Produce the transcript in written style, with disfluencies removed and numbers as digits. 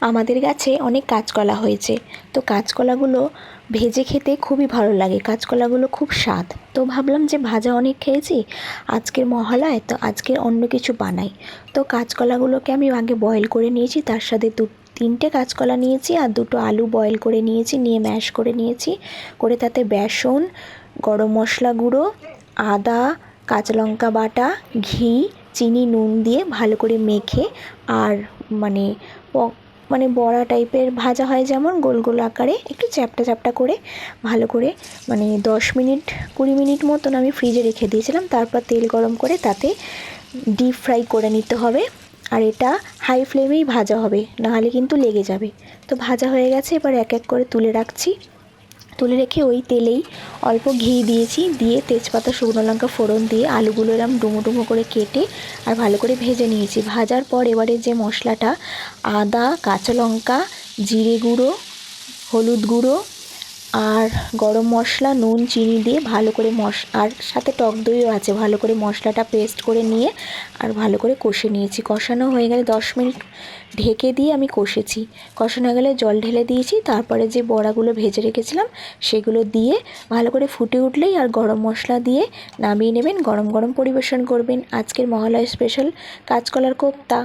আমাদের গাছে অনেক কাঁচকলা হয়েছে, তো কাঁচকলাগুলো ভেজে খেতে খুবই ভালো লাগে। কাঁচকলাগুলো খুব স্বাদ, তো ভাবলাম যে ভাজা অনেক খেয়েছি, আজকের মহালয় তো আজকে অন্য কিছু বানাই। তো কাঁচকলাগুলোকে আমি আগে বয়েল করে নিয়েছি, তার সাথে তিনটে কাঁচকলা নিয়েছি আর দুটো আলু বয়েল করে নিয়েছি, নিয়ে ম্যাশ করে নিয়েছি, করে তাতে বেসন, গরম মশলা গুঁড়ো, আদা, কাঁচা লঙ্কা বাটা, ঘি, চিনি, নুন দিয়ে ভালো করে মেখে আর মানে মানে বড়া টাইপের ভাজা হয় যেমন গোল গোল আকারে একটু চ্যাপ্টা চ্যাপ্টা করে ভালো করে 10 মিনিট 20 মিনিট মতন আমি ফ্রিজে রেখে দিয়েছিলাম। তারপর তেল গরম করে তাতে ডিপ ফ্রাই করে নিতে হবে, আর এটা হাই ফ্লেমেই ভাজা হবে, নাহলে কিন্তু লেগে যাবে। তো ভাজা হয়ে গেছে, এবার এক এক করে তুলে রাখছি। তুলে রেখে ওই তেলেই অল্প ঘি দিয়েছি, দিয়ে তেজপাতা, শুকনো লঙ্কা ফোড়ন দিয়ে আলুগুলো এরম ডুমো ডুমো করে কেটে আর ভালো করে ভেজে নিয়েছি। ভাজার পর এবারে যে মশলাটা আদা, কাঁচা লঙ্কা, জিরে গুঁড়ো, হলুদ গুঁড়ো আর গরম মশলা, নুন, চিনি দিয়ে ভালো করে আর সাথে টক দইও আছে, ভালো করে মশলাটা পেস্ট করে নিয়ে আর ভালো করে কষে নিয়েছি। কষানো হয়ে গেলে 10 মিনিট ঢেকে দিয়ে আমি কষেছি। কষানো হয়ে গেলে জল ঢেলে দিয়েছি, তারপরে যে বড়াগুলো ভেজে রেখেছিলাম সেগুলো দিয়ে ভালো করে ফুটে উঠলেই আর গরম মশলা দিয়ে নামিয়ে নেবেন, গরম গরম পরিবেশন করবেন। আজকের মহালয়া স্পেশাল কাঁচকলার কোপ্তা।